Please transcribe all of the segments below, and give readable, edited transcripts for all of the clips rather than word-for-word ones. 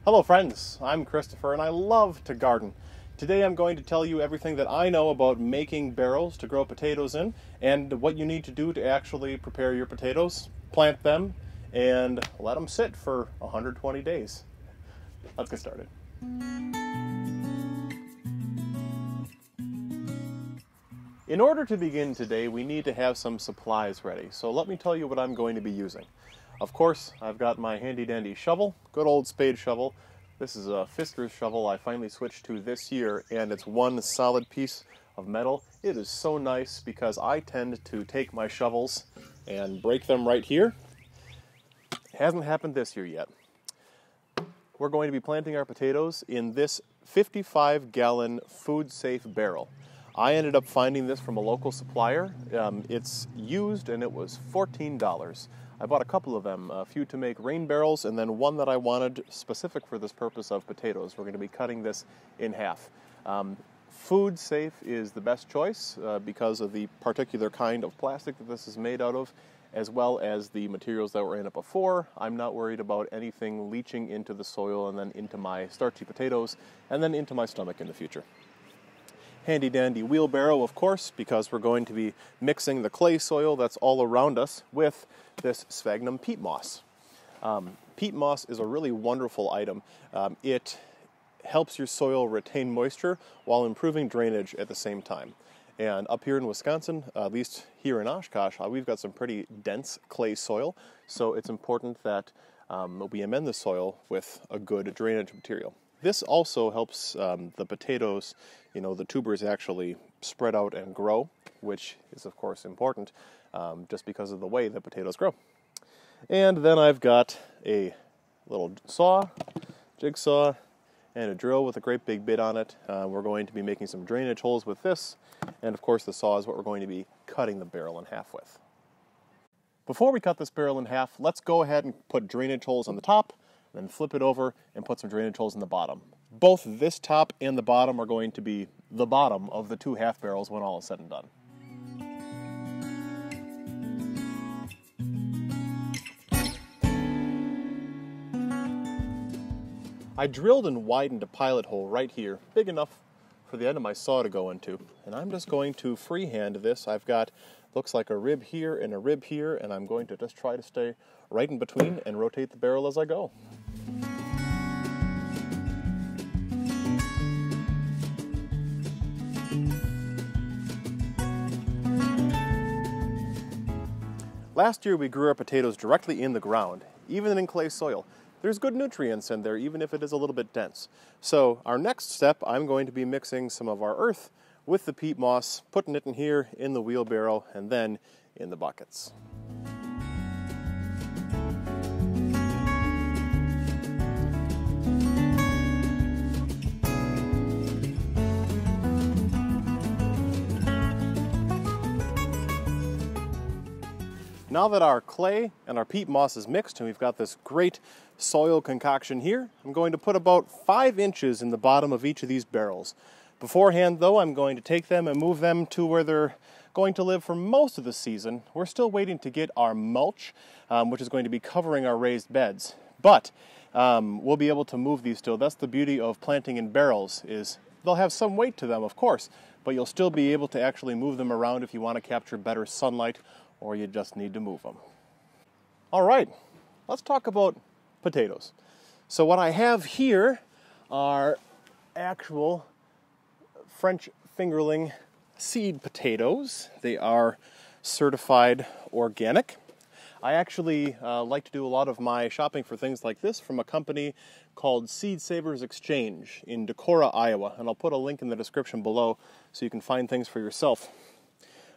Hello friends, I'm Christopher and I love to garden. Today I'm going to tell you everything that I know about making barrels to grow potatoes in and what you need to do to actually prepare your potatoes, plant them, and let them sit for 120 days. Let's get started. In order to begin today, we need to have some supplies ready. So let me tell you what I'm going to be using. Of course, I've got my handy dandy shovel, good old spade shovel. This is a Fisker's shovel I finally switched to this year, and it's one solid piece of metal. It is so nice because I tend to take my shovels and break them right here. It hasn't happened this year yet. We're going to be planting our potatoes in this 55-gallon food-safe barrel. I ended up finding this from a local supplier. It's used and it was $14. I bought a couple of them, a few to make rain barrels and then one that I wanted specific for this purpose of potatoes. We're going to be cutting this in half. Food safe is the best choice because of the particular kind of plastic that this is made out of, as well as the materials that were in it before. I'm not worried about anything leaching into the soil and then into my starchy potatoes and then into my stomach in the future. Handy dandy wheelbarrow, of course, because we're going to be mixing the clay soil that's all around us with this sphagnum peat moss. Peat moss is a really wonderful item. It helps your soil retain moisture while improving drainage at the same time. And up here in Wisconsin, at least here in Oshkosh, we've got some pretty dense clay soil, so it's important that we amend the soil with a good drainage material. This also helps the potatoes, the tubers actually spread out and grow, which is of course important just because of the way the potatoes grow. And then I've got a little saw, jigsaw, and a drill with a great big bit on it. We're going to be making some drainage holes with this, and of course the saw is what we're going to be cutting the barrel in half with. Before we cut this barrel in half, let's go ahead and put drainage holes on the top, then flip it over and put some drainage holes in the bottom. Both this top and the bottom are going to be the bottom of the two half barrels when all is said and done. I drilled and widened a pilot hole right here, big enough for the end of my saw to go into, and I'm just going to freehand this. I've got, looks like a rib here and a rib here, and I'm going to just try to stay right in between and rotate the barrel as I go. Last year we grew our potatoes directly in the ground, even in clay soil. There's good nutrients in there, even if it is a little bit dense. So our next step, I'm going to be mixing some of our earth with the peat moss, putting it in here in the wheelbarrow, and then in the buckets. Now that our clay and our peat moss is mixed and we've got this great soil concoction here, I'm going to put about 5 inches in the bottom of each of these barrels. Beforehand though, I'm going to take them and move them to where they're going to live for most of the season. We're still waiting to get our mulch, which is going to be covering our raised beds. But we'll be able to move these still. That's the beauty of planting in barrels, is they'll have some weight to them, of course, but you'll still be able to actually move them around if you want to capture better sunlight or you just need to move them. All right, let's talk about potatoes. So what I have here are actual French fingerling seed potatoes. They are certified organic. I actually like to do a lot of my shopping for things like this from a company called Seed Savers Exchange in Decorah, Iowa, and I'll put a link in the description below so you can find things for yourself.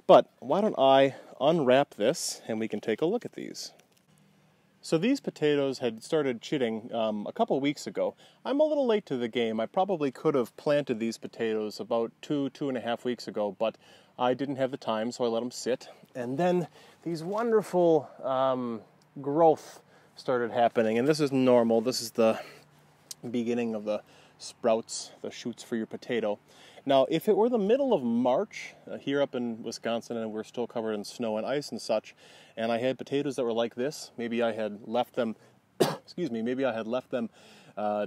But why don't I unwrap this and we can take a look at these. So these potatoes had started chitting a couple weeks ago. I'm a little late to the game. I probably could have planted these potatoes about 2.5 weeks ago, but I didn't have the time, so I let them sit. And then these wonderful growth started happening, and this is normal. This is the beginning of the sprouts, the shoots for your potato. Now, if it were the middle of March here up in Wisconsin and we're still covered in snow and ice and such, and I had potatoes that were like this, maybe I had left them, excuse me, maybe I had left them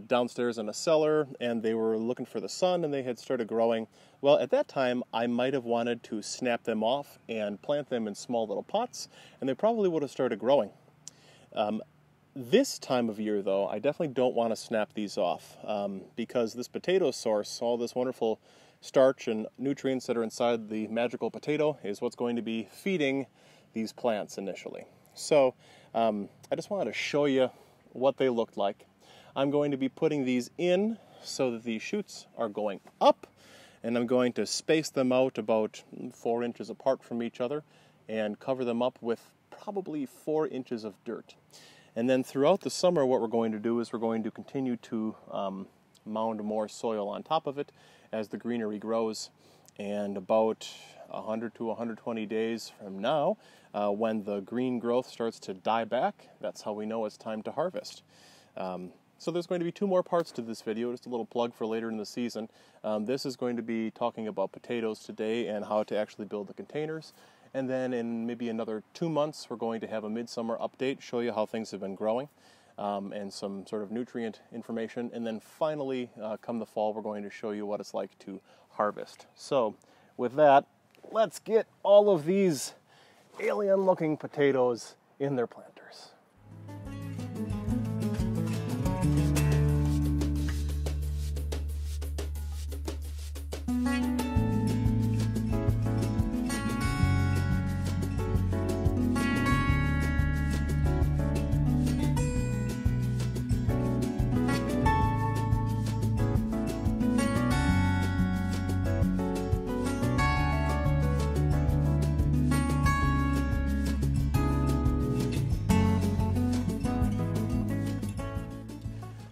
downstairs in a cellar, and they were looking for the sun, and they had started growing. Well, at that time, I might have wanted to snap them off and plant them in small little pots, and they probably would have started growing. This time of year, though, I definitely don't want to snap these off because this potato source, all this wonderful starch and nutrients that are inside the magical potato, is what's going to be feeding these plants initially. So I just wanted to show you what they looked like. I'm going to be putting these in so that these shoots are going up, and I'm going to space them out about 4 inches apart from each other and cover them up with probably 4 inches of dirt. And then throughout the summer, what we're going to do is we're going to continue to mound more soil on top of it as the greenery grows. And about 100 to 120 days from now, when the green growth starts to die back, that's how we know it's time to harvest. So there's going to be 2 more parts to this video, just a little plug for later in the season. This is going to be talking about potatoes today and how to actually build the containers. And then in maybe another 2 months, we're going to have a midsummer update, show you how things have been growing, and some sort of nutrient information. And then finally, come the fall, we're going to show you what it's like to harvest. So with that, let's get all of these alien-looking potatoes in their planters.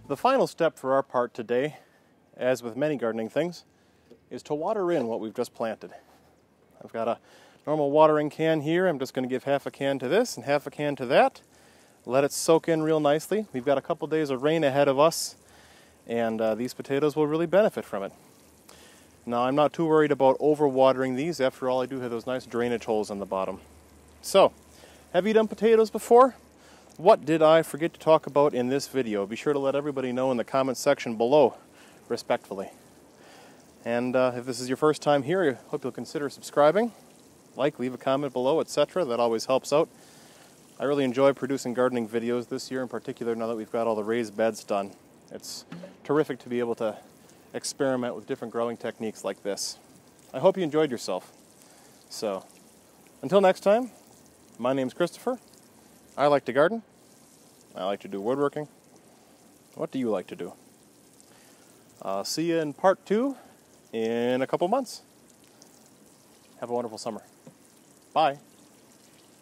The final step for our part today, as with many gardening things, is to water in what we've just planted. I've got a normal watering can here. I'm just going to give half a can to this and half a can to that. Let it soak in real nicely. We've got a couple days of rain ahead of us, and these potatoes will really benefit from it. Now, I'm not too worried about overwatering these. After all, I do have those nice drainage holes on the bottom. So, have you done potatoes before? What did I forget to talk about in this video? Be sure to let everybody know in the comments section below, respectfully. And if this is your first time here, I hope you'll consider subscribing, leave a comment below, etc. That always helps out. I really enjoy producing gardening videos this year in particular, now that we've got all the raised beds done. It's terrific to be able to experiment with different growing techniques like this. I hope you enjoyed yourself. So, until next time, my name's Christopher. I like to garden. I like to do woodworking. What do you like to do? I'll see you in part 2 in a couple months. Have a wonderful summer. Bye.